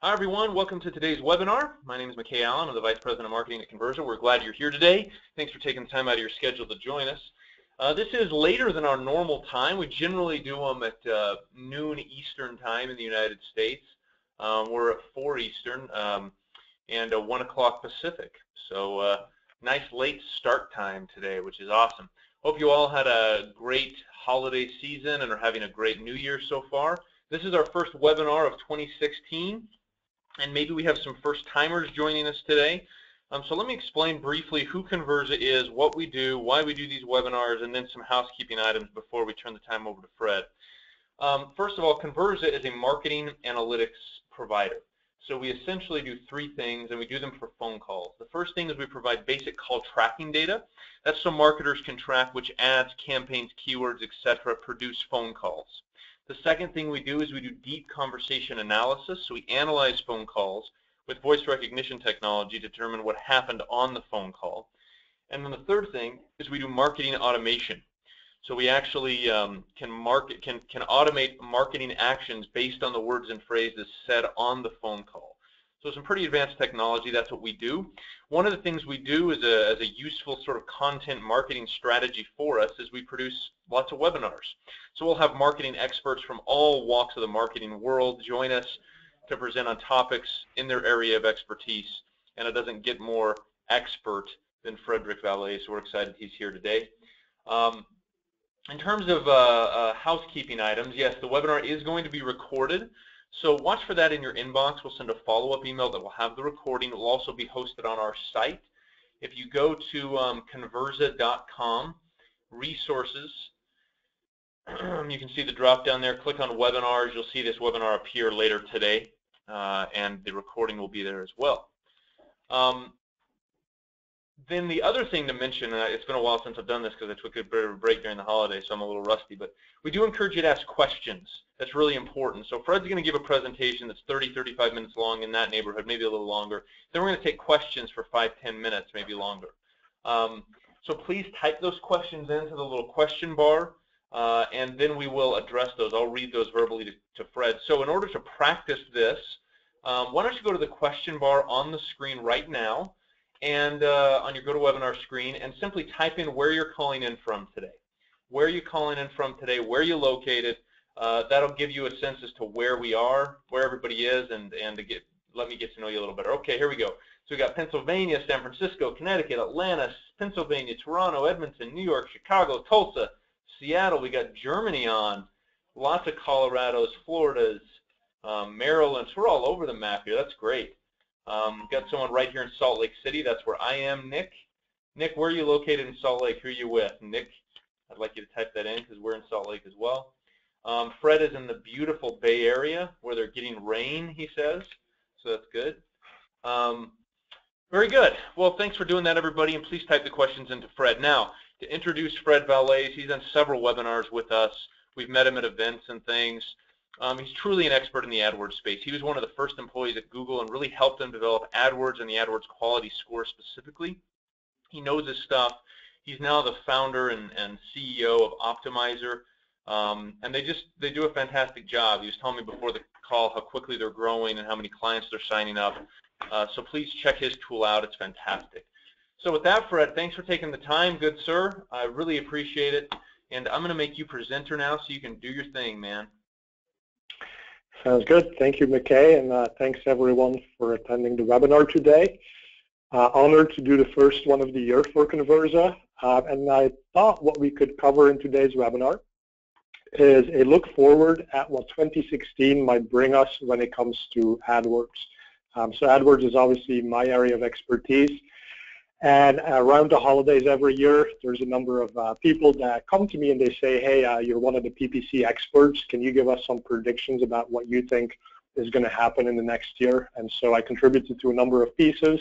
Hi everyone, welcome to today's webinar. My name is McKay Allen. I'm the Vice President of Marketing at Conversa. We're glad you're here today. Thanks for taking the time out of your schedule to join us. This is later than our normal time. We generally do them at noon Eastern time in the United States. We're at 4 Eastern and 1 o'clock Pacific. So nice late start time today, which is awesome. Hope you all had a great holiday season and are having a great new year so far. This is our first webinar of 2016. And maybe we have some first-timers joining us today. So let me explain briefly who Conversa is, what we do, why we do these webinars, and then some housekeeping items before we turn the time over to Fred. First of all, Conversa is a marketing analytics provider. So we essentially do three things, and we do them for phone calls. The first thing is we provide basic call tracking data. That's so marketers can track which ads, campaigns, keywords, etc. produce phone calls. The second thing we do is we do deep conversation analysis. So we analyze phone calls with voice recognition technology to determine what happened on the phone call. And then the third thing is we do marketing automation. So we actually can automate marketing actions based on the words and phrases said on the phone call. So some pretty advanced technology. That's what we do. One of the things we do as a useful sort of content marketing strategy for us is we produce lots of webinars. So we'll have marketing experts from all walks of the marketing world join us to present on topics in their area of expertise. And it doesn't get more expert than Fredrik Vallaeys, so we're excited he's here today. In terms of housekeeping items, yes, the webinar is going to be recorded. So watch for that in your inbox. We'll send a follow-up email that will have the recording. It will also be hosted on our site. If you go to conversa.com, resources, you can see the drop down there. Click on webinars. You'll see this webinar appear later today, and the recording will be there as well. Then the other thing to mention, it's been a while since I've done this because I took a bit of a break during the holidays, so I'm a little rusty, but we do encourage you to ask questions. That's really important. So Fred's going to give a presentation that's 30, 35 minutes long in that neighborhood, maybe a little longer. Then we're going to take questions for 5, 10 minutes, maybe longer. So please type those questions into the little question bar, and then we will address those. I'll read those verbally to Fred. So in order to practice this, why don't you go to the question bar on the screen right now, and on your GoToWebinar screen, and simply type in where you're calling in from today. Where are you calling in from today? Where are you located? That'll give you a sense as to where we are, where everybody is, and let me get to know you a little better. Okay, here we go. So we got Pennsylvania, San Francisco, Connecticut, Atlanta, Pennsylvania, Toronto, Edmonton, New York, Chicago, Tulsa, Seattle. We got Germany on. Lots of Colorados, Floridas, Maryland. So we're all over the map here. That's great. Got someone right here in Salt Lake City. That's where I am, Nick. Nick, where are you located in Salt Lake? Who are you with? Nick, I'd like you to type that in because we're in Salt Lake as well. Fred is in the beautiful Bay Area where they're getting rain, he says. So that's good. Very good. Well, thanks for doing that, everybody, and please type the questions into Fred. Now, to introduce Fred Vallaeys, he's done several webinars with us. We've met him at events and things. He's truly an expert in the AdWords space. He was one of the first employees at Google and really helped them develop AdWords and the AdWords quality score specifically. He knows his stuff. He's now the founder and CEO of Optimizer, and they do a fantastic job. He was telling me before the call how quickly they're growing and how many clients they're signing up. So please check his tool out. It's fantastic. So with that, Fred, thanks for taking the time. Good sir. I really appreciate it. And I'm going to make you presenter now so you can do your thing, man. Sounds good. Thank you, McKay, and thanks everyone for attending the webinar today. Honored to do the first one of the year for Conversa, and I thought what we could cover in today's webinar is a look forward at what 2016 might bring us when it comes to AdWords. So AdWords is obviously my area of expertise. And around the holidays every year, there's a number of people that come to me and they say, hey, you're one of the PPC experts. Can you give us some predictions about what you think is going to happen in the next year? And so I contributed to a number of pieces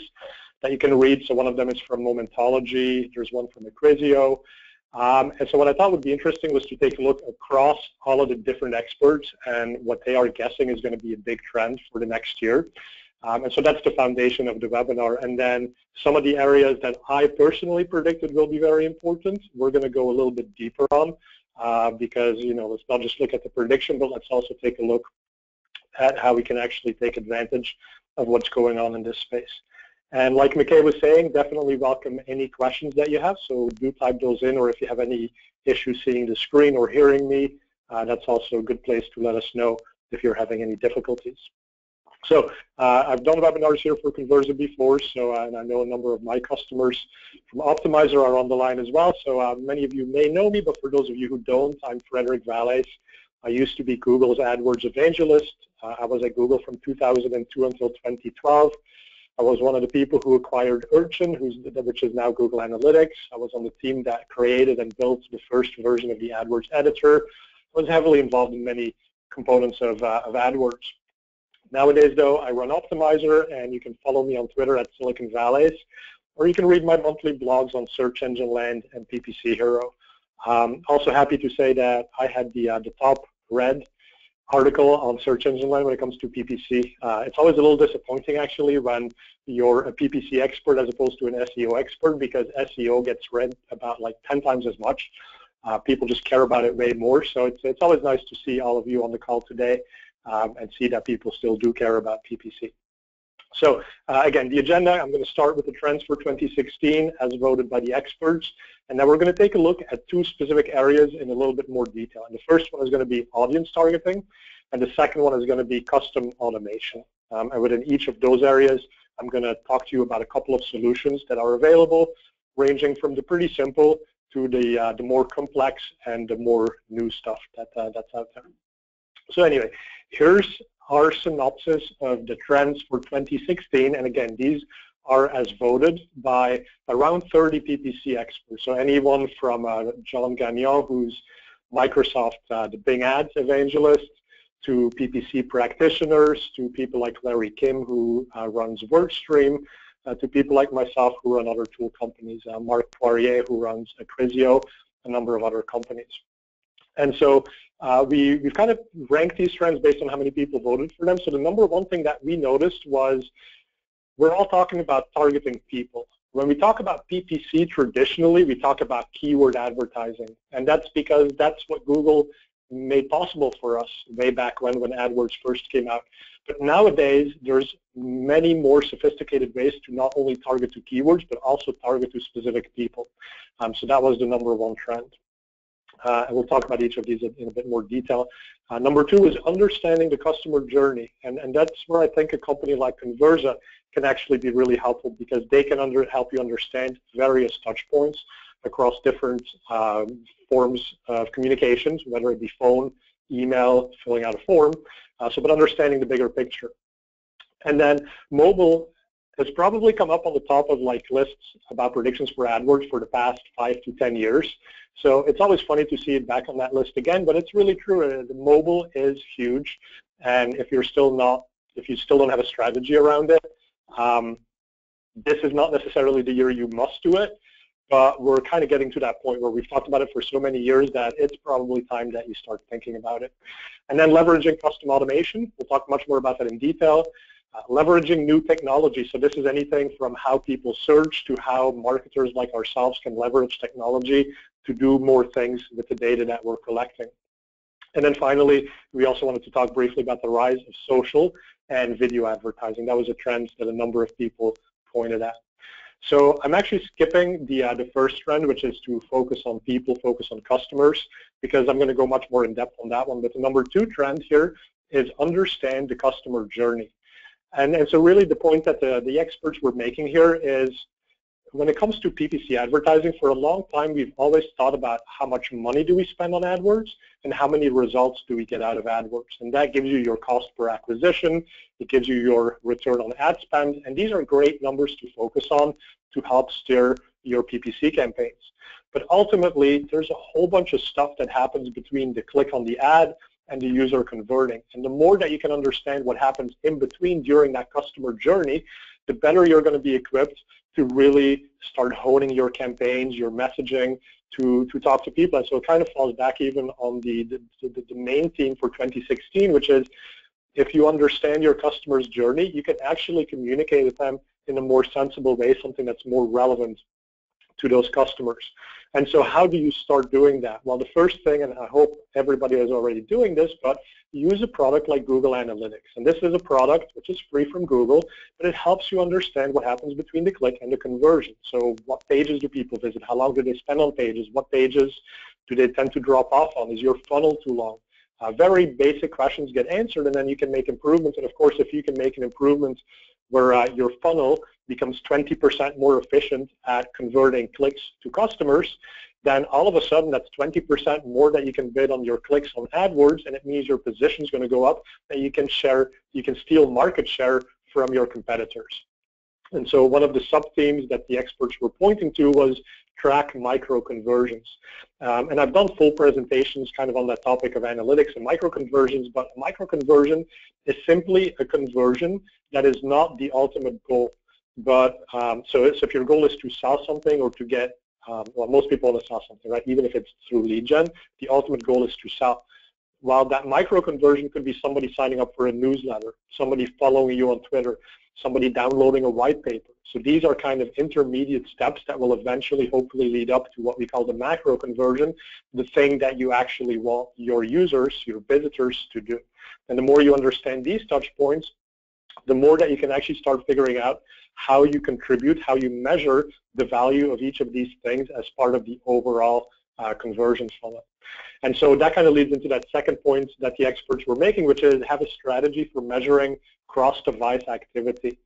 that you can read. So one of them is from Momentology. There's one from Acrisio. And so what I thought would be interesting was to take a look across all of the different experts and what they are guessing is going to be a big trend for the next year. And so that's the foundation of the webinar. And then some of the areas that I personally predicted will be very important, we're going to go a little bit deeper on because, you know, let's not just look at the prediction, but let's also take a look at how we can actually take advantage of what's going on in this space. And like McKay was saying, definitely welcome any questions that you have, so do type those in, or if you have any issues seeing the screen or hearing me, that's also a good place to let us know if you're having any difficulties. So I've done webinars here for Conversa before, so and I know a number of my customers from Optimizer are on the line as well, so many of you may know me, but for those of you who don't, I'm Fredrik Vallaeys. I used to be Google's AdWords evangelist. I was at Google from 2002 until 2012. I was one of the people who acquired Urchin, which is now Google Analytics. I was on the team that created and built the first version of the AdWords editor. I was heavily involved in many components of AdWords. Nowadays, though, I run Optimizer, and you can follow me on Twitter at Silicon Vallaeys, or you can read my monthly blogs on Search Engine Land and PPC Hero. Also happy to say that I had the top read article on Search Engine Land when it comes to PPC. It's always a little disappointing, actually, when you're a PPC expert as opposed to an SEO expert, because SEO gets read about like 10 times as much. People just care about it way more. So it's always nice to see all of you on the call today and see that people still do care about PPC. So again, the agenda, I'm going to start with the trends for 2016 as voted by the experts, and then we're going to take a look at two specific areas in a little bit more detail. And the first one is going to be audience targeting, and the second one is going to be custom automation. And within each of those areas, I'm going to talk to you about a couple of solutions that are available, ranging from the pretty simple to the more complex and the more new stuff that's out there. So anyway, here's our synopsis of the trends for 2016, and again, these are as voted by around 30 PPC experts. So anyone from John Gagnon, who's Microsoft, the Bing Ads evangelist, to PPC practitioners, to people like Larry Kim, who runs WordStream, to people like myself who run other tool companies, Mark Poirier, who runs Acrisio, a number of other companies. And so we've kind of ranked these trends based on how many people voted for them. So the number one thing that we noticed was we're all talking about targeting people. When we talk about PPC, traditionally, we talk about keyword advertising. And that's because that's what Google made possible for us way back when AdWords first came out. But nowadays, there's many more sophisticated ways to not only target to keywords, but also target to specific people. So that was the number one trend. And we'll talk about each of these in a bit more detail. Number two is understanding the customer journey. And that's where I think a company like Conversa can actually be really helpful, because they can help you understand various touch points across different forms of communications, whether it be phone, email, filling out a form, but understanding the bigger picture. And then mobile has probably come up on the top of like lists about predictions for AdWords for the past 5 to 10 years. So it's always funny to see it back on that list again, but it's really true. The mobile is huge, and if you still don't have a strategy around it, this is not necessarily the year you must do it, but we're kind of getting to that point where we've talked about it for so many years that it's probably time that you start thinking about it. And then leveraging custom automation, we'll talk much more about that in detail. Leveraging new technology, so this is anything from how people search to how marketers like ourselves can leverage technology to do more things with the data that we're collecting. And then finally, we also wanted to talk briefly about the rise of social and video advertising. That was a trend that a number of people pointed at. So I'm actually skipping the first trend, which is to focus on people, focus on customers, because I'm going to go much more in depth on that one. But the number two trend here is understand the customer journey. And so really the point that the experts were making here is, when it comes to PPC advertising, for a long time we've always thought about how much money do we spend on AdWords and how many results do we get out of AdWords. And that gives you your cost per acquisition, it gives you your return on ad spend, and these are great numbers to focus on to help steer your PPC campaigns. But ultimately, there's a whole bunch of stuff that happens between the click on the ad and the user converting. And the more that you can understand what happens in between during that customer journey, the better you're going to be equipped to really start honing your campaigns, your messaging, to talk to people. And so it kind of falls back even on the main theme for 2016, which is, if you understand your customer's journey, you can actually communicate with them in a more sensible way, something that's more relevant to those customers. And so how do you start doing that? Well, the first thing, and I hope everybody is already doing this, but use a product like Google Analytics. And this is a product which is free from Google, but it helps you understand what happens between the click and the conversion. So what pages do people visit? How long do they spend on pages? What pages do they tend to drop off on? Is your funnel too long? Very basic questions get answered, and then you can make improvements. And of course, if you can make an improvement where your funnel becomes 20% more efficient at converting clicks to customers, then all of a sudden that's 20% more that you can bid on your clicks on AdWords, and it means your position is going to go up, and you can steal market share from your competitors. And so one of the sub-themes that the experts were pointing to was track micro conversions. And I've done full presentations kind of on that topic of analytics and micro conversions, but a micro conversion is simply a conversion that is not the ultimate goal. But so if your goal is to sell something or to get, well, most people want to sell something, right? Even if it's through lead gen, the ultimate goal is to sell. While that micro conversion could be somebody signing up for a newsletter, somebody following you on Twitter, somebody downloading a white paper. So these are kind of intermediate steps that will eventually hopefully lead up to what we call the macro conversion, the thing that you actually want your users, your visitors to do. And the more you understand these touch points, the more that you can actually start figuring out how you contribute, how you measure the value of each of these things as part of the overall conversion funnel. And so that kind of leads into that second point that the experts were making, which is have a strategy for measuring cross-device activity.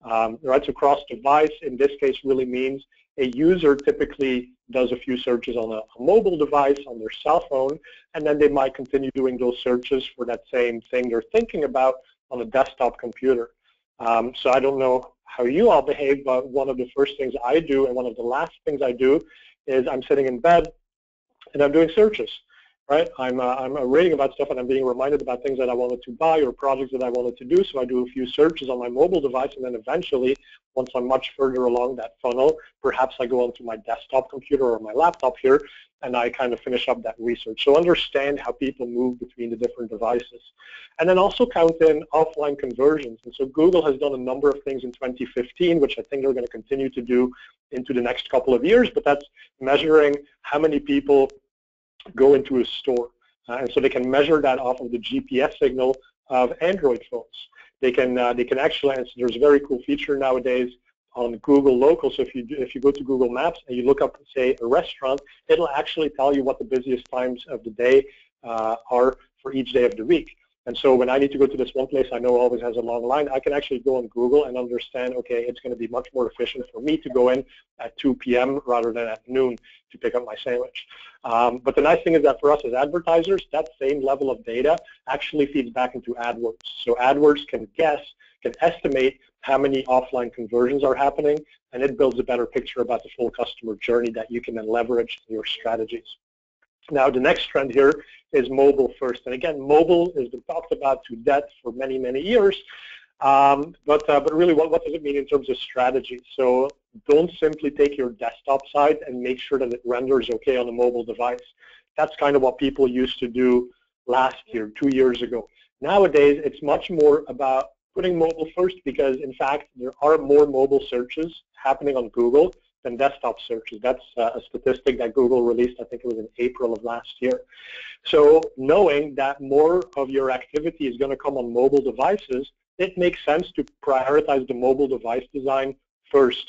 Right, so cross-device in this case really means a user typically does a few searches on a mobile device, on their cell phone, and then they might continue doing those searches for that same thing they're thinking about on a desktop computer. So I don't know how you all behave, but one of the first things I do and one of the last things I do is I'm sitting in bed and I'm doing searches. Right, I'm reading about stuff and I'm being reminded about things that I wanted to buy or projects that I wanted to do. So I do a few searches on my mobile device, and then eventually, once I'm much further along that funnel, perhaps I go onto my desktop computer or my laptop here, and I kind of finish up that research. So understand how people move between the different devices, and then also count in offline conversions. And so Google has done a number of things in 2015, which I think they're going to continue to do into the next couple of years. But that's measuring how many people go into a store, and so they can measure that off of the GPS signal of Android phones. They can actually, and so there's a very cool feature nowadays on Google Local. So if you go to Google Maps and you look up, say, a restaurant, it'll actually tell you what the busiest times of the day are for each day of the week. And so when I need to go to this one place I know always has a long line, I can actually go on Google and understand, okay, it's going to be much more efficient for me to go in at 2 p.m. rather than at noon to pick up my sandwich. But the nice thing is that for us as advertisers, that same level of data actually feeds back into AdWords. So AdWords can estimate how many offline conversions are happening, and it builds a better picture about the full customer journey that you can then leverage in your strategies. Now, the next trend here is mobile first. And again, mobile has been talked about to death for many, many years. But really, what does it mean in terms of strategy? So don't simply take your desktop site and make sure that it renders okay on a mobile device. That's kind of what people used to do last year, 2 years ago. Nowadays, it's much more about putting mobile first because, in fact, there are more mobile searches happening on Google than desktop searches. That's a statistic that Google released, I think it was in April of last year. So knowing that more of your activity is going to come on mobile devices, it makes sense to prioritize the mobile device design first.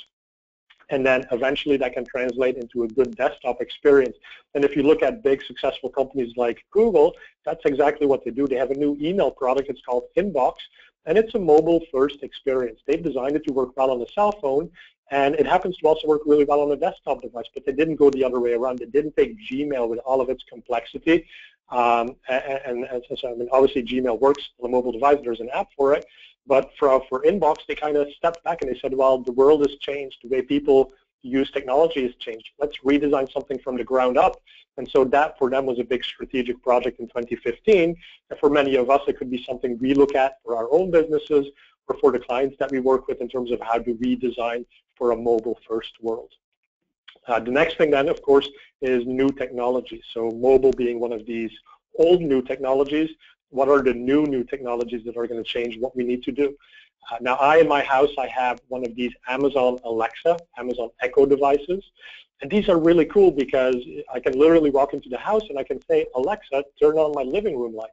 And then eventually that can translate into a good desktop experience. And if you look at big successful companies like Google, that's exactly what they do. They have a new email product, it's called Inbox, and it's a mobile first experience. They've designed it to work well on a cell phone, and it happens to also work really well on a desktop device, but they didn't go the other way around. They didn't take Gmail with all of its complexity. So, I mean, obviously Gmail works on a mobile device, there's an app for it, but for Inbox, they kind of stepped back and they said, well, the world has changed, the way people use technology has changed. Let's redesign something from the ground up. And so that for them was a big strategic project in 2015. And for many of us, it could be something we look at for our own businesses or for the clients that we work with in terms of how to redesign for a mobile-first world. The next thing then, of course, is new technology. So mobile being one of these old new technologies, what are the new technologies that are going to change what we need to do? Now, in my house, I have one of these Amazon Alexa, Amazon Echo devices. And these are really cool because I can literally walk into the house and I can say, Alexa, turn on my living room lights.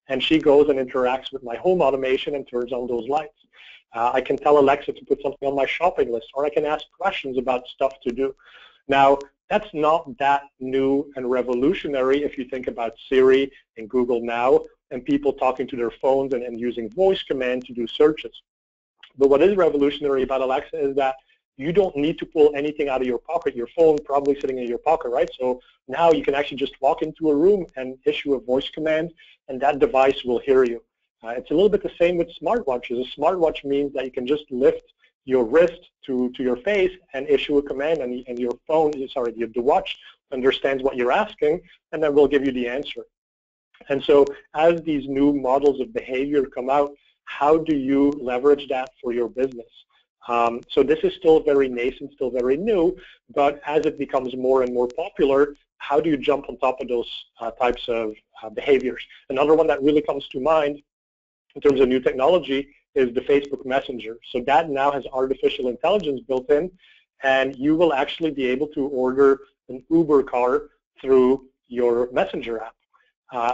And she goes and interacts with my home automation and turns on those lights. I can tell Alexa to put something on my shopping list, or I can ask questions about stuff to do. Now, that's not that new and revolutionary if you think about Siri and Google Now and people talking to their phones and using voice command to do searches. But what is revolutionary about Alexa is that you don't need to pull anything out of your pocket. Your phone probably sitting in your pocket, right? So now you can actually just walk into a room and issue a voice command, and that device will hear you. It's a little bit the same with smartwatches. A smartwatch means that you can just lift your wrist to your face and issue a command, and your phone, sorry, the watch understands what you're asking, and then will give you the answer. And so as these new models of behavior come out, how do you leverage that for your business? So this is still very nascent, still very new, but as it becomes more and more popular, how do you jump on top of those types of behaviors? Another one that really comes to mind in terms of new technology is the Facebook Messenger. So that now has artificial intelligence built in, and you will actually be able to order an Uber car through your Messenger app.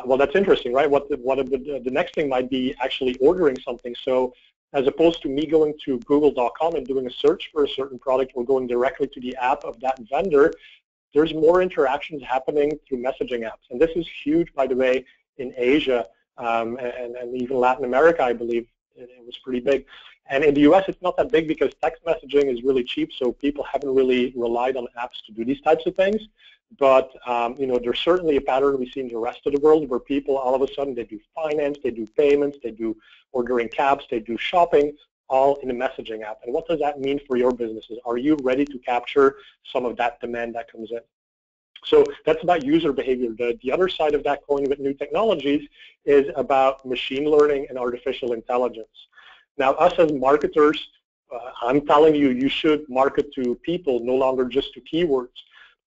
Well, that's interesting, right? The next thing might be actually ordering something. So as opposed to me going to google.com and doing a search for a certain product or going directly to the app of that vendor, there's more interactions happening through messaging apps. And this is huge, by the way, in Asia and even Latin America, I believe. It was pretty big. And in the US, it's not that big because text messaging is really cheap, so people haven't really relied on apps to do these types of things. But there's certainly a pattern we see in the rest of the world where people all of a sudden, they do finance, they do payments, they do ordering cabs, they do shopping, all in a messaging app. And what does that mean for your businesses? Are you ready to capture some of that demand that comes in? So that's about user behavior. The other side of that coin with new technologies is about machine learning and artificial intelligence. Now, us as marketers, I'm telling you, you should market to people, no longer just to keywords.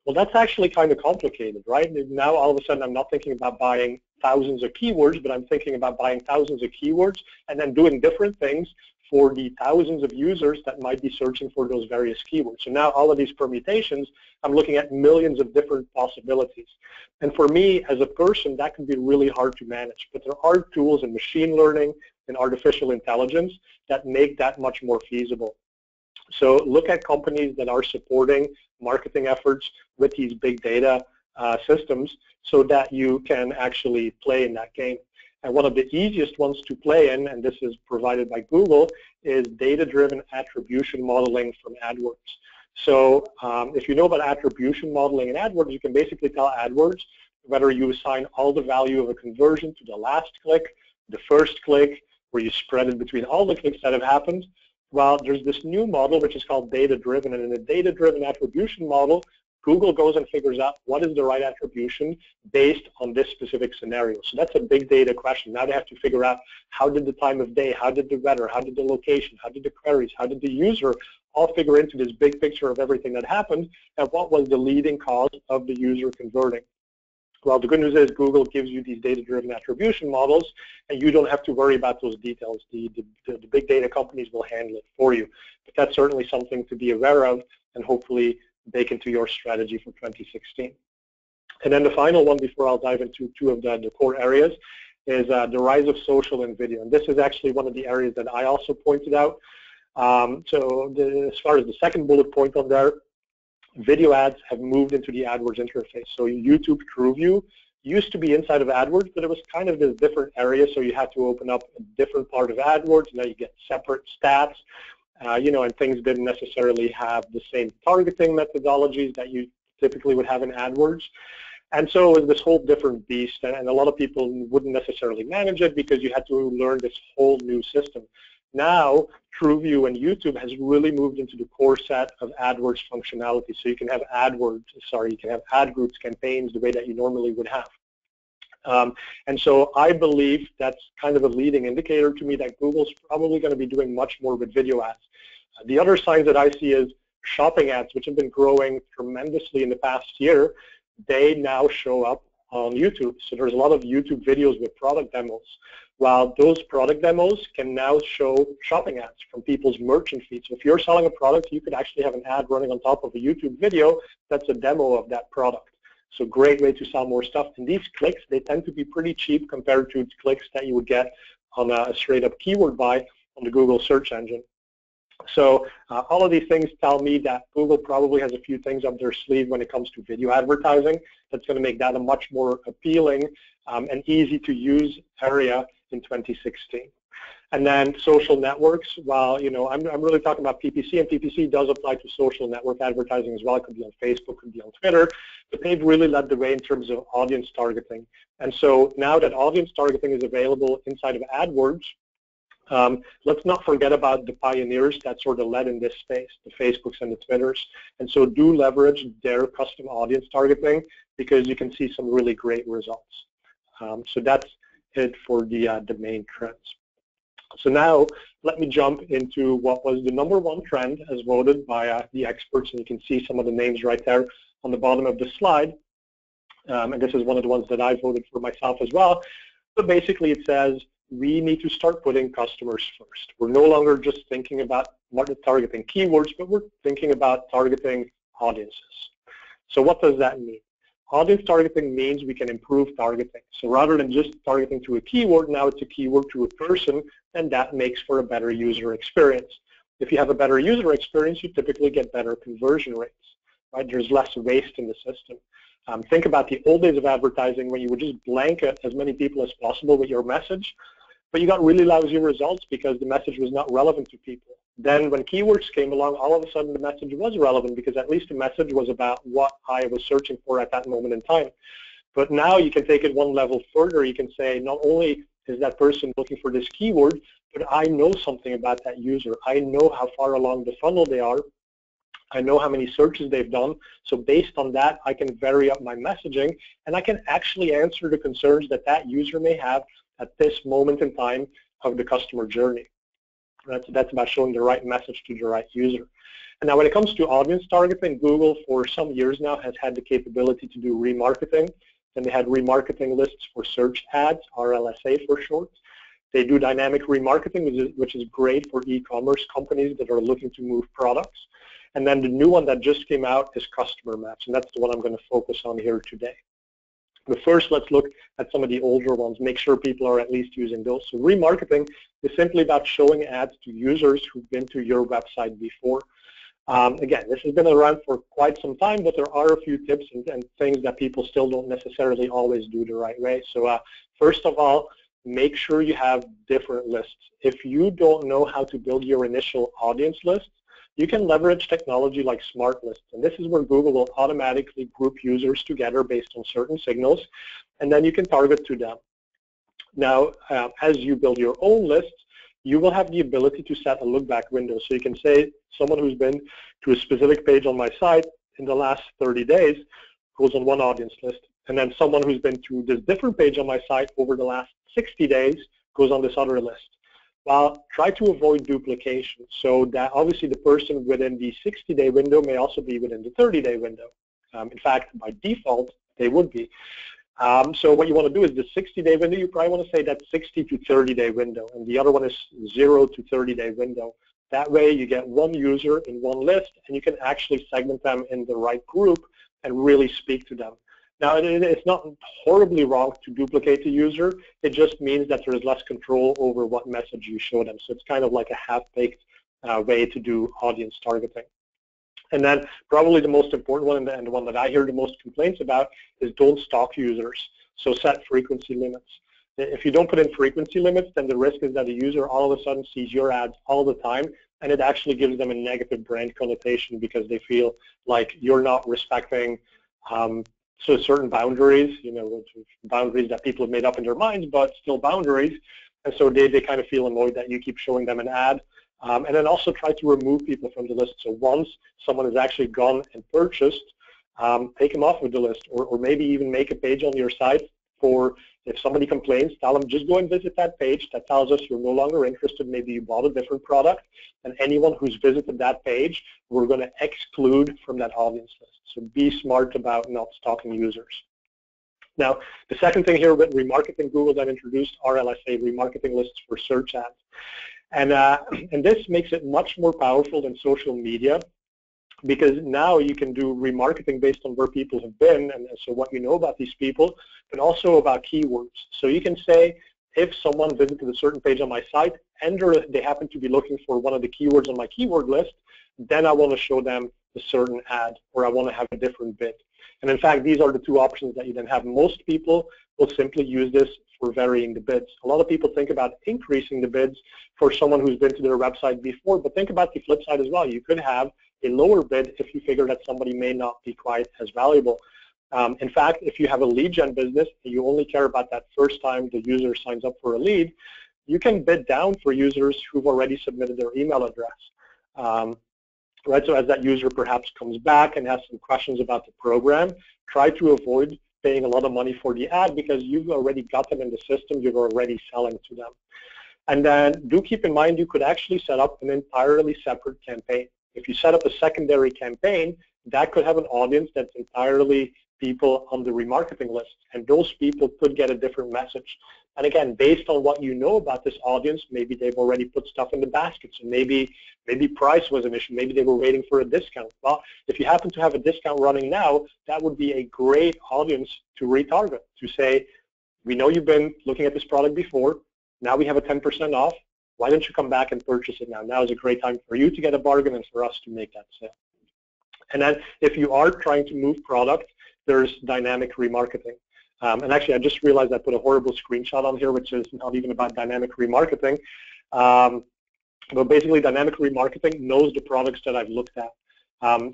Well, that's actually kind of complicated, right? Now, all of a sudden, I'm not thinking about buying thousands of keywords, but I'm thinking about buying thousands of keywords and then doing different things for the thousands of users that might be searching for those various keywords. So now all of these permutations, I'm looking at millions of different possibilities. And for me, as a person, that can be really hard to manage. But there are tools in machine learning and artificial intelligence that make that much more feasible. So look at companies that are supporting marketing efforts with these big data systems so that you can actually play in that game. And one of the easiest ones to play in, and this is provided by Google, is data-driven attribution modeling from AdWords. So if you know about attribution modeling in AdWords, you can basically tell AdWords whether you assign all the value of a conversion to the last click, the first click, where you spread it between all the clicks that have happened. Well, there's this new model which is called data-driven, and in a data-driven attribution model, Google goes and figures out what is the right attribution based on this specific scenario. So that's a big data question. Now they have to figure out how did the time of day, how did the weather, how did the location, how did the queries, how did the user all figure into this big picture of everything that happened, and what was the leading cause of the user converting. Well, the good news is Google gives you these data-driven attribution models, and you don't have to worry about those details. The big data companies will handle it for you. But that's certainly something to be aware of and hopefully bake into your strategy for 2016. And then the final one before I'll dive into two of the core areas is the rise of social and video. And this is actually one of the areas that I also pointed out. As far as the second bullet point on there, video ads have moved into the AdWords interface. So YouTube TrueView used to be inside of AdWords, but it was kind of this different area, so you had to open up a different part of AdWords. Now you get separate stats, and things didn't necessarily have the same targeting methodologies that you typically would have in AdWords. And so it was this whole different beast, and a lot of people wouldn't necessarily manage it because you had to learn this whole new system. Now, TrueView and YouTube has really moved into the core set of AdWords functionality. So you can have you can have ad groups, campaigns, the way that you normally would have. And so I believe that's kind of a leading indicator to me that Google's probably going to be doing much more with video ads. The other signs that I see is shopping ads, which have been growing tremendously in the past year. They now show up on YouTube. So there's a lot of YouTube videos with product demos. while those product demos can now show shopping ads from people's merchant feeds. So if you're selling a product, you could actually have an ad running on top of a YouTube video that's a demo of that product. So great way to sell more stuff. And these clicks, they tend to be pretty cheap compared to clicks that you would get on a straight up keyword buy on the Google search engine. So all of these things tell me that Google probably has a few things up their sleeve when it comes to video advertising that's going to make that a much more appealing and easy to use area in 2016. And then social networks, while I'm really talking about PPC, and PPC does apply to social network advertising as well. It could be on Facebook, could be on Twitter, but they've really led the way in terms of audience targeting. And so now that audience targeting is available inside of AdWords, let's not forget about the pioneers that sort of led in this space, the Facebooks and the Twitters. And so do leverage their custom audience targeting because you can see some really great results. So that's it for the main trends. So now let me jump into what was the #1 trend as voted by the experts, and you can see some of the names right there on the bottom of the slide. And this is one of the ones that I voted for myself as well. But basically it says we need to start putting customers first. We're no longer just thinking about targeting keywords, but we're thinking about targeting audiences. So what does that mean? Audience targeting means we can improve targeting. So rather than just targeting to a keyword, now it's a keyword to a person, and that makes for a better user experience. If you have a better user experience, you typically get better conversion rates, right? There's less waste in the system. Think about the old days of advertising when you would just blanket as many people as possible with your message, but you got really lousy results because the message was not relevant to people. Then when keywords came along, all of a sudden the message was relevant because at least the message was about what I was searching for at that moment in time. But now you can take it one level further. You can say not only is that person looking for this keyword, but I know something about that user. I know how far along the funnel they are. I know how many searches they've done. So based on that, I can vary up my messaging, and I can actually answer the concerns that that user may have at this moment in time of the customer journey. That's about showing the right message to the right user. And now when it comes to audience targeting, Google for some years now has had the capability to do remarketing. And they had remarketing lists for search ads, RLSA for short. They do dynamic remarketing, which is great for e-commerce companies that are looking to move products. And then the new one that just came out is customer maps, and that's the one I'm going to focus on here today. But first, let's look at some of the older ones, make sure people are at least using those. So remarketing is simply about showing ads to users who've been to your website before. Again, this has been around for quite some time, but there are a few tips and things that people still don't necessarily always do the right way. So first of all, make sure you have different lists. If you don't know how to build your initial audience lists, you can leverage technology like smart lists, and this is where Google will automatically group users together based on certain signals, and then you can target to them. Now, as you build your own lists, you will have the ability to set a look-back window. So you can say someone who's been to a specific page on my site in the last 30 days goes on one audience list, and then someone who's been to this different page on my site over the last 60 days goes on this other list. Well, try to avoid duplication, so that obviously the person within the 60-day window may also be within the 30-day window. In fact, by default, they would be. So what you want to do is the 60-day window, you probably want to say that 60 to 30-day window, and the other one is 0 to 30-day window. That way you get one user in one list, and you can actually segment them in the right group and really speak to them. Now, it's not horribly wrong to duplicate the user. It just means that there is less control over what message you show them. So it's kind of like a half-baked way to do audience targeting. And then probably the most important one, and the one that I hear the most complaints about, is don't stalk users. So set frequency limits. If you don't put in frequency limits, then the risk is that a user all of a sudden sees your ads all the time, and it actually gives them a negative brand connotation because they feel like you're not respecting so certain boundaries, boundaries that people have made up in their minds, but still boundaries. And so they kind of feel annoyed that you keep showing them an ad. And then also try to remove people from the list. So once someone has actually gone and purchased, take them off of the list, or maybe even make a page on your site for if somebody complains, tell them just go and visit that page. That tells us you're no longer interested. Maybe you bought a different product, and anyone who's visited that page, we're going to exclude from that audience list. So be smart about not stalking users. Now, the second thing here with remarketing, Google then introduced RLSA, remarketing lists for search ads. And this makes it much more powerful than social media, because now you can do remarketing based on where people have been, and so what you know about these people, but also about keywords. So you can say, if someone visited a certain page on my site and they happen to be looking for one of the keywords on my keyword list, then I want to show them a certain ad, or I want to have a different bid. And in fact, these are the two options that you then have. Most people will simply use this for varying the bids. A lot of people think about increasing the bids for someone who's been to their website before, but think about the flip side as well. You could have a lower bid if you figure that somebody may not be quite as valuable. In fact, if you have a lead gen business and you only care about that first time the user signs up for a lead, you can bid down for users who've already submitted their email address. Right, so as that user perhaps comes back and has some questions about the program, try to avoid paying a lot of money for the ad, because you've already got them in the system, you're already selling to them. And then do keep in mind, you could actually set up an entirely separate campaign. If you set up a secondary campaign, that could have an audience that's entirely people on the remarketing list, and those people could get a different message. And again, based on what you know about this audience, maybe they've already put stuff in the basket, so maybe price was an issue, maybe they were waiting for a discount. Well, if you happen to have a discount running now, that would be a great audience to retarget, to say, we know you've been looking at this product before, now we have a 10% off, why don't you come back and purchase it now? Now is a great time for you to get a bargain and for us to make that sale. And then if you are trying to move product, there's dynamic remarketing. And actually, I just realized I put a horrible screenshot on here, which is not even about dynamic remarketing. But basically, dynamic remarketing knows the products that I've looked at.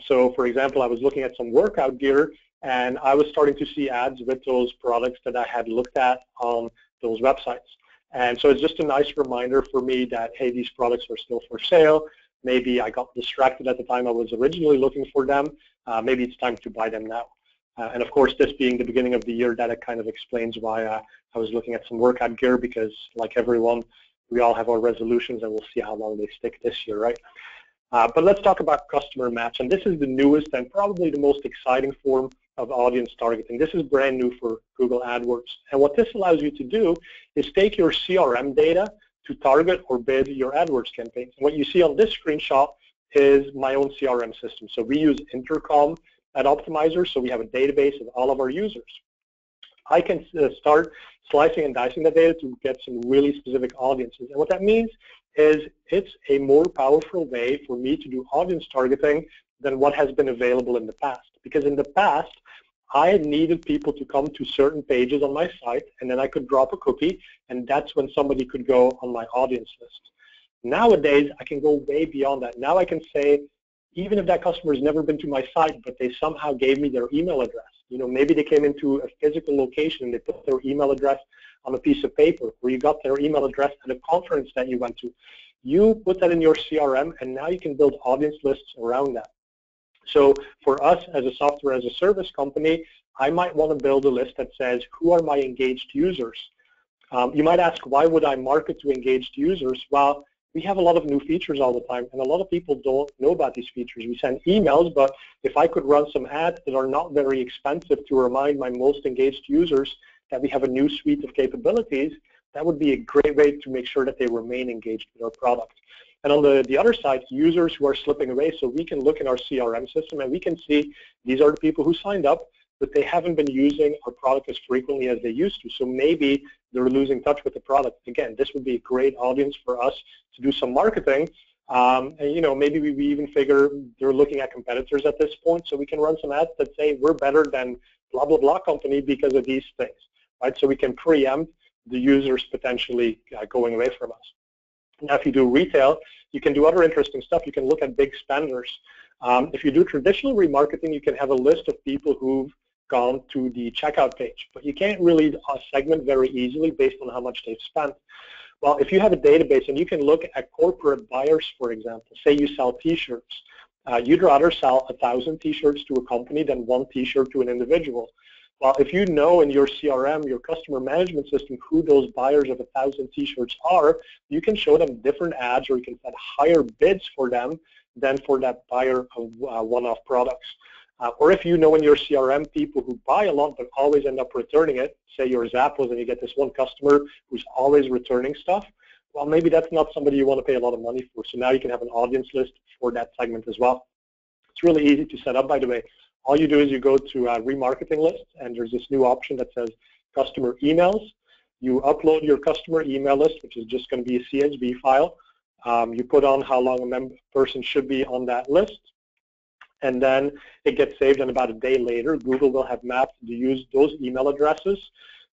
So for example, I was looking at some workout gear, and I was starting to see ads with those products that I had looked at on those websites. And so it's just a nice reminder for me that, hey, these products are still for sale. Maybe I got distracted at the time I was originally looking for them. Maybe it's time to buy them now. And of course, this being the beginning of the year, that kind of explains why I was looking at some workout gear, because like everyone, we all have our resolutions, and we'll see how long they stick this year, right? But let's talk about customer match, and this is the newest and probably the most exciting form of audience targeting. This is brand new for Google AdWords, and what this allows you to do is take your CRM data to target or bid your AdWords campaigns. And what you see on this screenshot is my own CRM system. So we use Intercom at Optimizer, so we have a database of all of our users. I can start slicing and dicing the data to get some really specific audiences. And what that means is it's a more powerful way for me to do audience targeting than what has been available in the past. Because in the past, I needed people to come to certain pages on my site, and then I could drop a cookie, and that's when somebody could go on my audience list. Nowadays, I can go way beyond that. Now I can say, even if that customer has never been to my site, but they somehow gave me their email address. You know, maybe they came into a physical location and they put their email address on a piece of paper, or you got their email address at a conference that you went to. You put that in your CRM, and now you can build audience lists around that. So for us as a software as a service company, I might want to build a list that says, who are my engaged users? You might ask, why would I market to engaged users? Well, we have a lot of new features all the time, and a lot of people don't know about these features. We send emails, but if I could run some ads that are not very expensive to remind my most engaged users that we have a new suite of capabilities, that would be a great way to make sure that they remain engaged with our product. And on the other side, users who are slipping away, so we can look in our CRM system and we can see these are the people who signed up, but they haven't been using our product as frequently as they used to. So maybe they're losing touch with the product. Again, this would be a great audience for us to do some marketing. And you know, maybe we even figure they're looking at competitors at this point, so we can run some ads that say we're better than blah, blah, blah company because of these things, right? So we can preempt the users potentially going away from us. Now, if you do retail, you can do other interesting stuff. You can look at big spenders. If you do traditional remarketing, you can have a list of people who've gone to the checkout page, but you can't really segment very easily based on how much they've spent. Well, if you have a database and you can look at corporate buyers, for example, say you sell t-shirts, you'd rather sell 1,000 t-shirts to a company than one t-shirt to an individual. Well, if you know in your CRM, your customer management system, who those buyers of 1,000 t-shirts are, you can show them different ads, or you can set higher bids for them than for that buyer of one-off products. Or if you know in your CRM people who buy a lot but always end up returning it, say you're Zappos and you get this one customer who's always returning stuff, well, maybe that's not somebody you want to pay a lot of money for. So now you can have an audience list for that segment as well. It's really easy to set up, by the way. All you do is you go to Remarketing list, and there's this new option that says customer emails. You upload your customer email list, which is just going to be a CSV file. You put on how long a person should be on that list, and then it gets saved, and about a day later, Google will have mapped to use those email addresses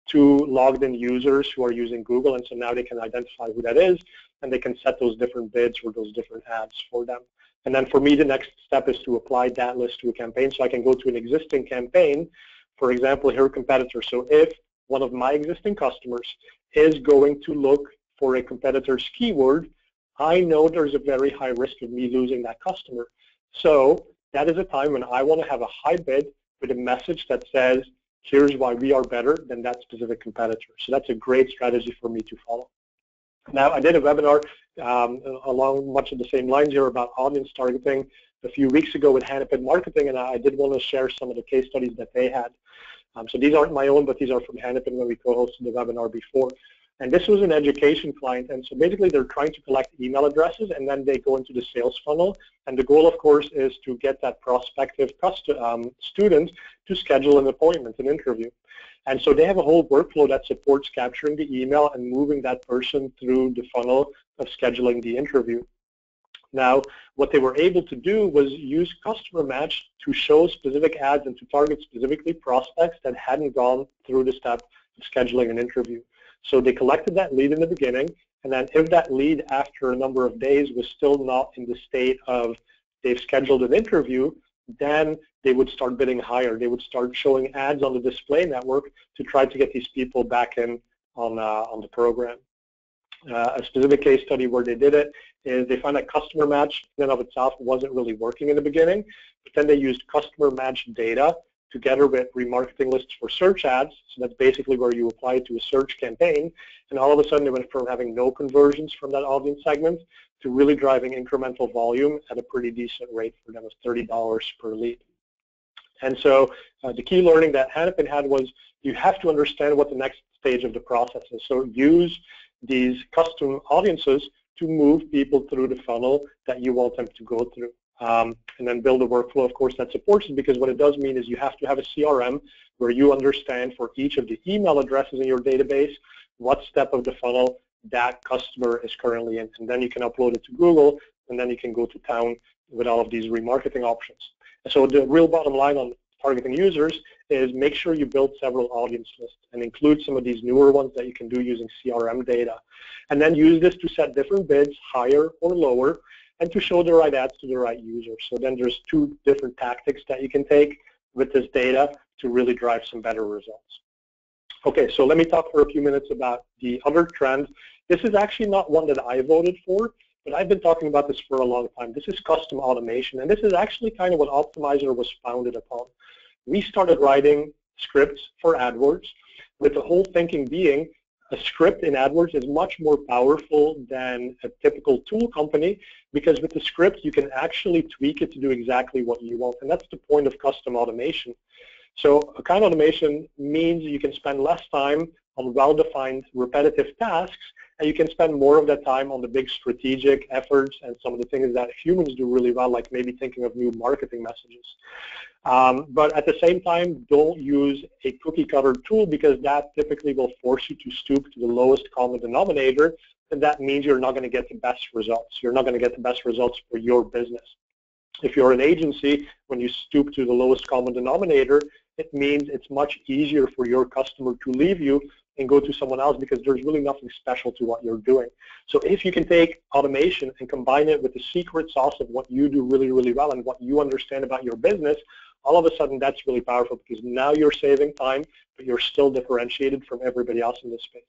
to logged in users who are using Google, and so now they can identify who that is, and they can set those different bids or those different ads for them. And then for me, the next step is to apply that list to a campaign, so I can go to an existing campaign, for example, here, competitor. So if one of my existing customers is going to look for a competitor's keyword, I know there's a very high risk of me losing that customer. So that is a time when I want to have a high bid with a message that says, here's why we are better than that specific competitor. So that's a great strategy for me to follow. Now, I did a webinar along much of the same lines here about audience targeting a few weeks ago with Hennepin Marketing, and I did want to share some of the case studies that they had. So these aren't my own, but these are from Hennepin when we co-hosted the webinar before. And this was an education client, and so basically they're trying to collect email addresses, and then they go into the sales funnel. And the goal, of course, is to get that prospective student to schedule an appointment, an interview. And so they have a whole workflow that supports capturing the email and moving that person through the funnel of scheduling the interview. Now, what they were able to do was use Customer Match to show specific ads and to target specifically prospects that hadn't gone through the step of scheduling an interview. So they collected that lead in the beginning, and then if that lead after a number of days was still not in the state of they've scheduled an interview, then they would start bidding higher. They would start showing ads on the display network to try to get these people back in on the program. A specific case study where they did it is they found that Customer Match in and of itself wasn't really working in the beginning, but then they used Customer Match data together with remarketing lists for search ads. So that's basically where you apply it to a search campaign, and all of a sudden they went from having no conversions from that audience segment to really driving incremental volume at a pretty decent rate for them of $30 per lead. And so the key learning that Hennepin had was you have to understand what the next stage of the process is. So use these custom audiences to move people through the funnel that you want them to go through. And then build a workflow, of course, that supports it, because what it does mean is you have to have a CRM where you understand for each of the email addresses in your database what step of the funnel that customer is currently in. And then you can upload it to Google, and then you can go to town with all of these remarketing options. So the real bottom line on targeting users is make sure you build several audience lists and include some of these newer ones that you can do using CRM data. And then use this to set different bids, higher or lower, and to show the right ads to the right user. So then there's two different tactics that you can take with this data to really drive some better results. Okay, so let me talk for a few minutes about the other trend. This is actually not one that I voted for, but I've been talking about this for a long time. This is custom automation, and this is actually kind of what Optimizer was founded upon. We started writing scripts for AdWords, with the whole thinking being a script in AdWords is much more powerful than a typical tool company, because with the script you can actually tweak it to do exactly what you want, and that's the point of custom automation. So account automation means you can spend less time on well-defined repetitive tasks, and you can spend more of that time on the big strategic efforts and some of the things that humans do really well, like maybe thinking of new marketing messages. But at the same time, don't use a cookie-cutter tool, because that typically will force you to stoop to the lowest common denominator, and that means you're not going to get the best results. You're not going to get the best results for your business. If you're an agency, when you stoop to the lowest common denominator, it means it's much easier for your customer to leave you and go to someone else, because there's really nothing special to what you're doing. So if you can take automation and combine it with the secret sauce of what you do really, really well and what you understand about your business, all of a sudden that's really powerful, because now you're saving time, but you're still differentiated from everybody else in this space.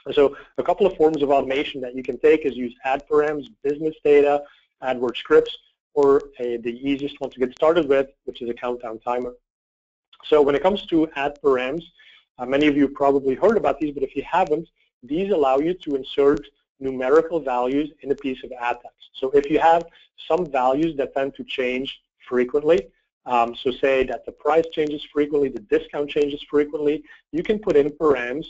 And so a couple of forms of automation that you can take is use ad params, business data, AdWords scripts, or the easiest one to get started with, which is a countdown timer. So when it comes to ad params, many of you probably heard about these, but if you haven't, these allow you to insert numerical values in a piece of ad text. So if you have some values that tend to change frequently, So say that the price changes frequently, the discount changes frequently, you can put in params,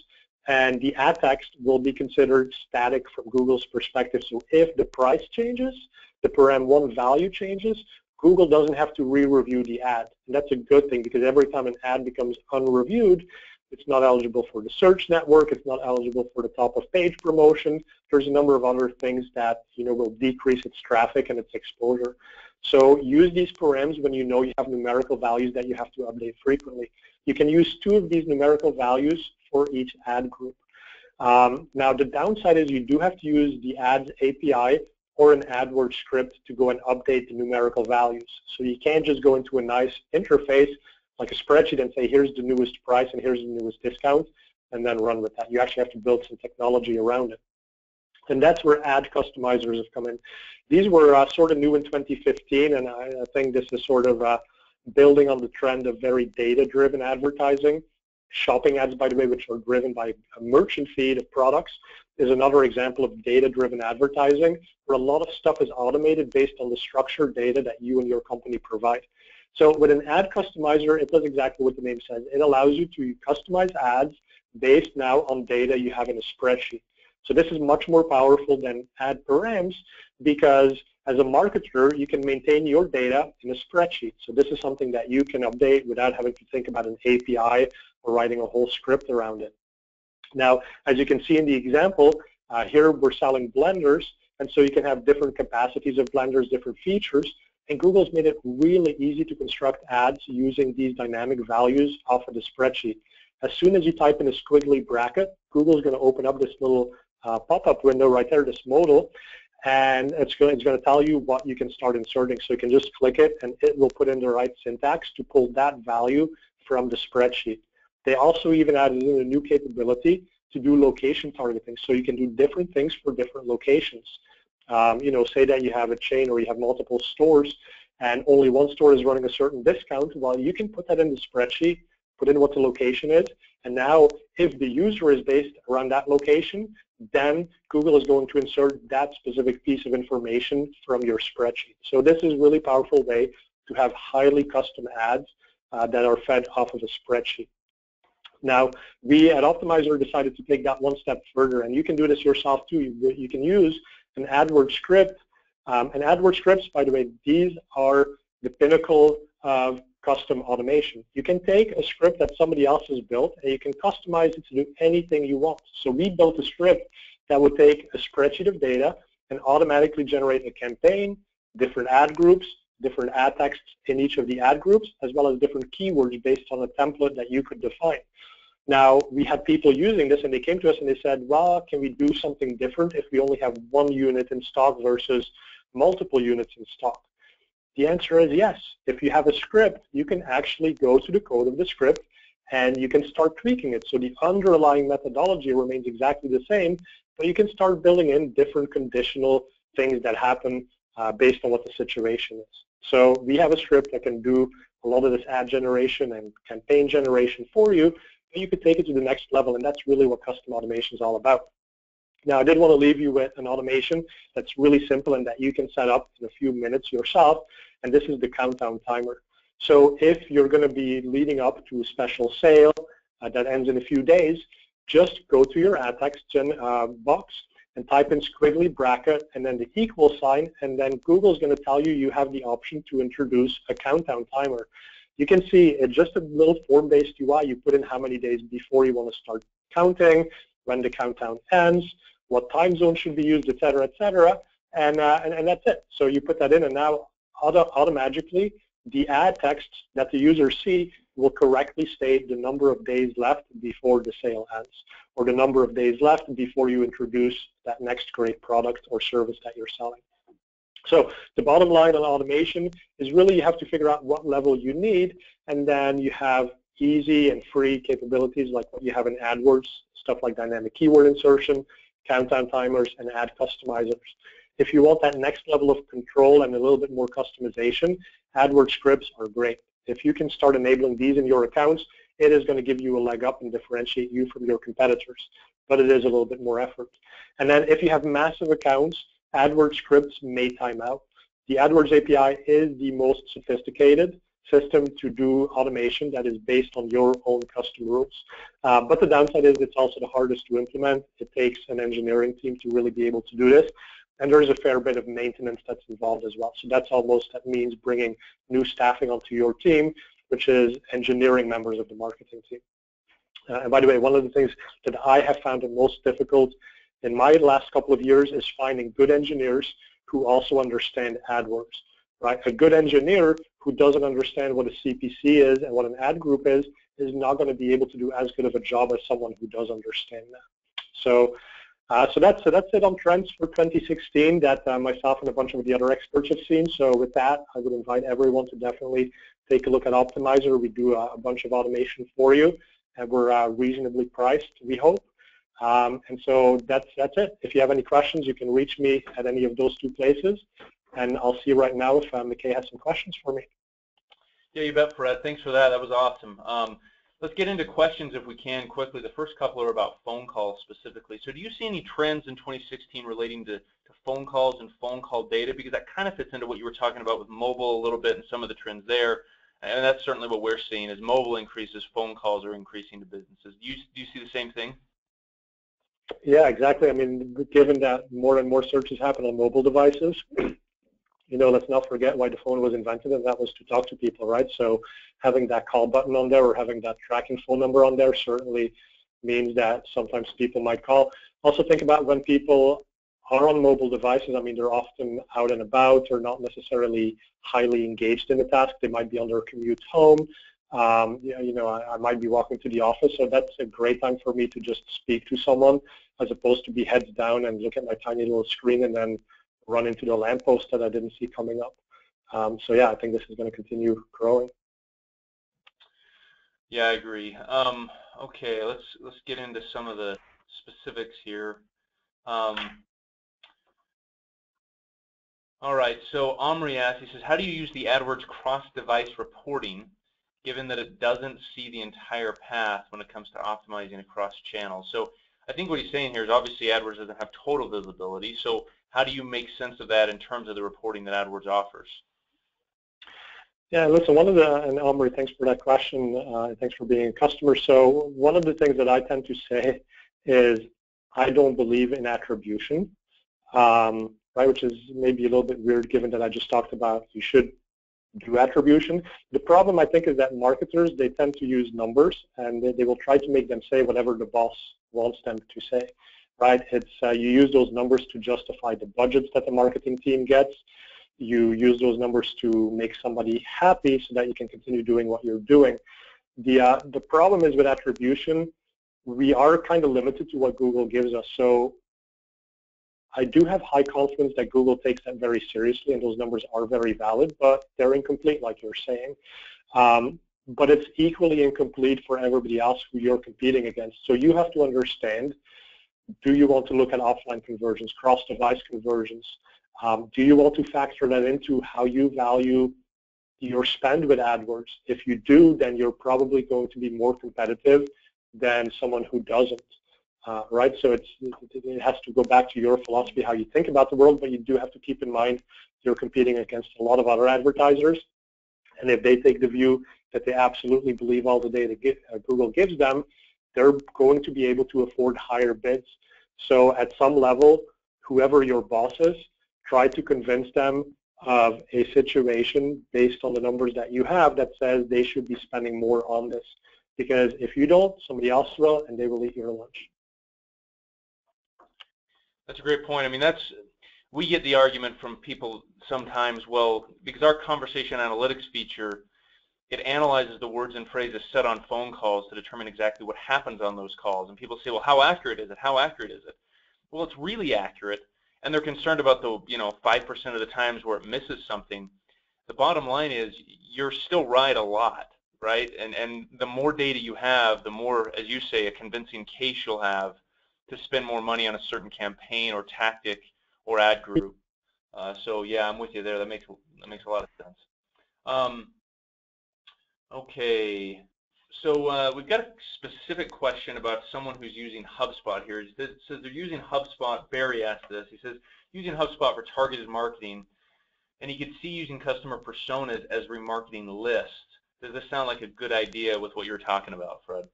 and the ad text will be considered static from Google's perspective. So if the price changes, the param 1 value changes, Google doesn't have to re-review the ad. And that's a good thing, because every time an ad becomes unreviewed, it's not eligible for the search network, it's not eligible for the top of page promotion. There's a number of other things that will decrease its traffic and its exposure. So use these params when you know you have numerical values that you have to update frequently. You can use 2 of these numerical values for each ad group. Now the downside is you do have to use the ads API or an AdWords script to go and update the numerical values. So you can't just go into a nice interface like a spreadsheet and say, here's the newest price and here's the newest discount, and then run with that. You actually have to build some technology around it. And that's where ad customizers have come in. These were sort of new in 2015, and I think this is sort of building on the trend of very data-driven advertising. Shopping ads, by the way, which are driven by a merchant feed of products, is another example of data-driven advertising, where a lot of stuff is automated based on the structured data that you and your company provide. So with an ad customizer, it does exactly what the name says. It allows you to customize ads based now on data you have in a spreadsheet. So this is much more powerful than ad params, because as a marketer, you can maintain your data in a spreadsheet. So this is something that you can update without having to think about an API or writing a whole script around it. Now, as you can see in the example, here we're selling blenders, and so you can have different capacities of blenders, different features, and Google's made it really easy to construct ads using these dynamic values off of the spreadsheet. As soon as you type in a squiggly bracket, Google's going to open up this little pop-up window right there, this modal, and it's going to tell you what you can start inserting. So you can just click it, and it will put in the right syntax to pull that value from the spreadsheet. They also even added in a new capability to do location targeting, so you can do different things for different locations. Say that you have a chain or you have multiple stores, and only one store is running a certain discount. Well, you can put that in the spreadsheet, put in what the location is, and now if the user is based around that location, then Google is going to insert that specific piece of information from your spreadsheet. So this is a really powerful way to have highly custom ads that are fed off of a spreadsheet. Now, we at Optimizer decided to take that one step further, and you can do this yourself too. You can use an AdWords script. And AdWords scripts, by the way, these are the pinnacle of custom automation. You can take a script that somebody else has built, and you can customize it to do anything you want. So we built a script that would take a spreadsheet of data and automatically generate a campaign, different ad groups, different ad texts in each of the ad groups, as well as different keywords based on a template that you could define. Now, we had people using this, and they came to us and they said, well, can we do something different if we only have one unit in stock versus multiple units in stock? The answer is yes. If you have a script, you can actually go to the code of the script and you can start tweaking it. So the underlying methodology remains exactly the same, but you can start building in different conditional things that happen based on what the situation is. So we have a script that can do a lot of this ad generation and campaign generation for you, and you could take it to the next level, and that's really what custom automation is all about. Now, I did want to leave you with an automation that's really simple and that you can set up in a few minutes yourself, and this is the countdown timer. So if you're going to be leading up to a special sale that ends in a few days, just go to your ad text box and type in squiggly bracket and then the equal sign, and then Google's going to tell you you have the option to introduce a countdown timer. You can see it's just a little form-based UI. You put in how many days before you want to start counting, when the countdown ends, what time zone should be used, et cetera, and that's it. So you put that in, and now automatically the ad text that the users see will correctly state the number of days left before the sale ends, or the number of days left before you introduce that next great product or service that you're selling. So the bottom line on automation is really you have to figure out what level you need, and then you have easy and free capabilities like what you have in AdWords, stuff like dynamic keyword insertion, countdown timers, and ad customizers. If you want that next level of control and a little bit more customization, AdWords scripts are great. If you can start enabling these in your accounts, it is going to give you a leg up and differentiate you from your competitors, but it is a little bit more effort. And then if you have massive accounts, AdWords scripts may time out. The AdWords API is the most sophisticated, system to do automation that is based on your own custom rules. But the downside is it's also the hardest to implement. It takes an engineering team to really be able to do this. And there's a fair bit of maintenance that's involved as well. So that means bringing new staffing onto your team, which is engineering members of the marketing team. And by the way, one of the things that I have found the most difficult in my last couple of years is finding good engineers who also understand AdWords. Right? A good engineer who doesn't understand what a CPC is and what an ad group is not going to be able to do as good of a job as someone who does understand that. So that's it on trends for 2016 that myself and a bunch of the other experts have seen. So with that, I would invite everyone to definitely take a look at Optimizer. We do a bunch of automation for you, and we're reasonably priced, we hope. And so that's it. If you have any questions, you can reach me at any of those two places. And I'll see right now if McKay has some questions for me. Yeah, you bet, Fred. Thanks for that. That was awesome. Let's get into questions if we can quickly. The first couple are about phone calls specifically. So do you see any trends in 2016 relating to phone calls and phone call data? Because that kind of fits into what you were talking about with mobile a little bit and some of the trends there. And that's certainly what we're seeing. As mobile increases, phone calls are increasing to businesses. Do you see the same thing? Yeah, exactly. I mean, given that more and more searches happen on mobile devices, let's not forget why the phone was invented, and that was to talk to people, right? So having that call button on there or having that tracking phone number on there certainly means that sometimes people might call. Also think about when people are on mobile devices, I mean, they're often out and about or not necessarily highly engaged in the task. They might be on their commute home. I might be walking to the office, so that's a great time for me to just speak to someone as opposed to be heads down and look at my tiny little screen and then run into the lamppost that I didn't see coming up. So yeah, I think this is going to continue growing. Yeah, I agree. Okay, let's get into some of the specifics here. All right, so Omri asks, he says, how do you use the AdWords cross-device reporting given that it doesn't see the entire path when it comes to optimizing across channels? So I think what he's saying here is obviously AdWords doesn't have total visibility, so how do you make sense of that in terms of the reporting that AdWords offers? Yeah, listen, and Omri, thanks for that question, and thanks for being a customer. So one of the things that I tend to say is I don't believe in attribution, right, which is maybe a little bit weird given that I just talked about you should do attribution. The problem, I think, is that marketers, they tend to use numbers, and they will try to make them say whatever the boss wants them to say, right? It's you use those numbers to justify the budgets that the marketing team gets. You use those numbers to make somebody happy so that you can continue doing what you're doing. The problem is with attribution, we are kind of limited to what Google gives us. So I do have high confidence that Google takes that very seriously, and those numbers are very valid, but they're incomplete, like you're saying. But it's equally incomplete for everybody else who you're competing against. So you have to understand, do you want to look at offline conversions, cross-device conversions? Do you want to factor that into how you value your spend with AdWords? If you do, then you're probably going to be more competitive than someone who doesn't, right? So it has to go back to your philosophy, how you think about the world, but you do have to keep in mind you're competing against a lot of other advertisers, and if they take the view that they absolutely believe all the data Google gives them, they're going to be able to afford higher bids. So at some level, whoever your boss is, try to convince them of a situation based on the numbers that you have that says they should be spending more on this. Because if you don't, somebody else will, and they will eat your lunch. That's a great point. I mean, we get the argument from people sometimes, well, because our conversation analytics feature, it analyzes the words and phrases said on phone calls to determine exactly what happens on those calls. And people say, well, how accurate is it? How accurate is it? Well, it's really accurate. And they're concerned about the 5% of the times where it misses something. The bottom line is you're still right a lot, right? And the more data you have, the more, as you say, a convincing case you'll have to spend more money on a certain campaign or tactic or ad group. So yeah, I'm with you there. That makes a lot of sense. Okay. So we've got a specific question about someone who's using HubSpot here. It says they're using HubSpot. Barry asked this. He says, using HubSpot for targeted marketing, and you could see using customer personas as remarketing lists. Does this sound like a good idea with what you're talking about, Fred?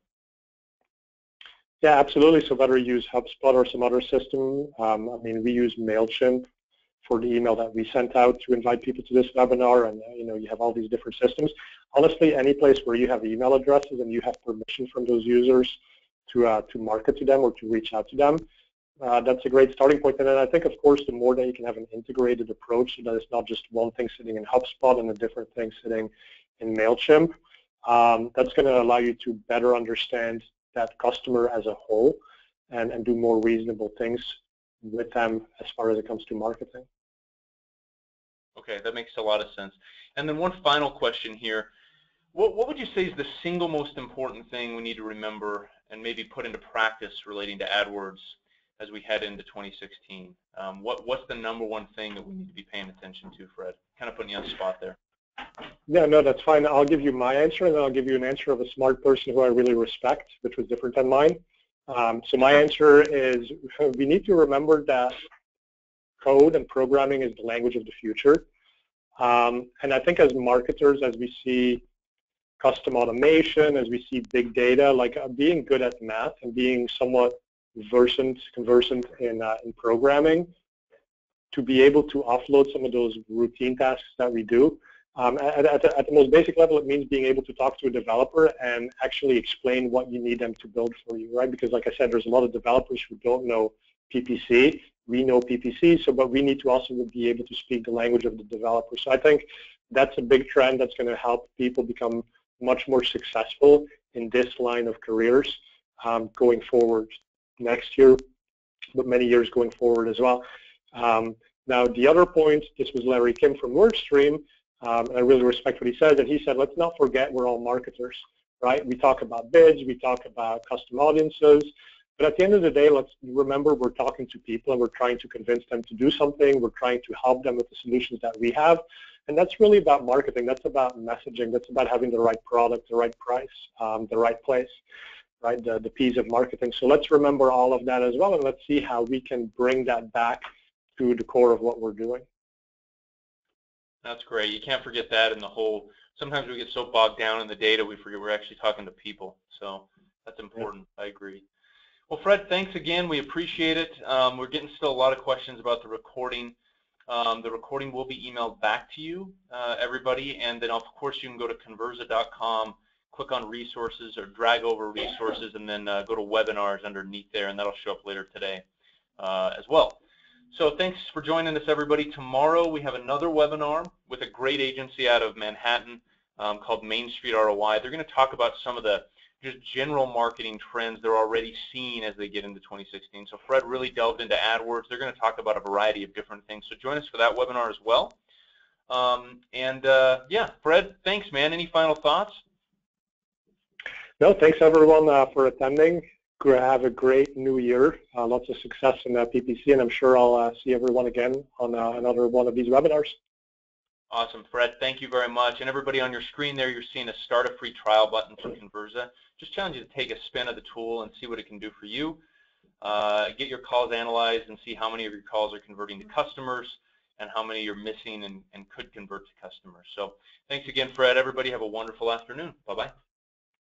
Yeah, absolutely. So whether you use HubSpot or some other system, I mean, we use MailChimp for the email that we sent out to invite people to this webinar, and you have all these different systems. Honestly, any place where you have email addresses and you have permission from those users to market to them or to reach out to them, that's a great starting point. And then I think, of course, the more that you can have an integrated approach, so that it's not just one thing sitting in HubSpot and a different thing sitting in MailChimp, that's going to allow you to better understand that customer as a whole and do more reasonable things with them as far as it comes to marketing. Okay, that makes a lot of sense. And then one final question here. What would you say is the single most important thing we need to remember and maybe put into practice relating to AdWords as we head into 2016? What's the number one thing that we need to be paying attention to, Fred? Kind of putting you on the spot there. Yeah, no, that's fine. I'll give you my answer, and then I'll give you an answer of a smart person who I really respect, which was different than mine. So my answer is we need to remember that code and programming is the language of the future. And I think as marketers, as we see custom automation, as we see big data, like being good at math and being somewhat conversant in programming, to be able to offload some of those routine tasks that we do. At the most basic level, it means being able to talk to a developer and actually explain what you need them to build for you, right? Because like I said, there's a lot of developers who don't know PPC. We know PPC, but we need to also be able to speak the language of the developer. So I think that's a big trend that's going to help people become much more successful in this line of careers going forward next year, but many years going forward as well. Now, the other point, this was Larry Kim from WordStream, and I really respect what he said, and he said, let's not forget we're all marketers, right? We talk about bids, we talk about custom audiences, but at the end of the day, let's remember we're talking to people and we're trying to convince them to do something. We're trying to help them with the solutions that we have, and that's really about marketing. That's about messaging. That's about having the right product, the right price, the right place, right? The P's of marketing. So let's remember all of that as well, and let's see how we can bring that back to the core of what we're doing. That's great. You can't forget that in the whole, sometimes we get so bogged down in the data we forget we're actually talking to people. So that's important. Yeah. I agree. Well, Fred, thanks again. We appreciate it. We're getting still a lot of questions about the recording. The recording will be emailed back to you, everybody, and then of course you can go to conversa.com, click on resources or drag over resources, and then go to webinars underneath there, and that'll show up later today as well. So thanks for joining us, everybody. Tomorrow we have another webinar with a great agency out of Manhattan called Main Street ROI. They're going to talk about some of the just general marketing trends they're already seeing as they get into 2016. So Fred really delved into AdWords. They're going to talk about a variety of different things. So join us for that webinar as well. Yeah, Fred, thanks, man. Any final thoughts? No, thanks everyone for attending. Have a great new year. Lots of success in PPC, and I'm sure I'll see everyone again on another one of these webinars. Awesome, Fred. Thank you very much. And everybody on your screen there, you're seeing a start a free trial button for Conversa. Just challenge you to take a spin of the tool and see what it can do for you. Get your calls analyzed and see how many of your calls are converting to customers and how many you're missing and could convert to customers. So thanks again, Fred. Everybody have a wonderful afternoon. Bye-bye.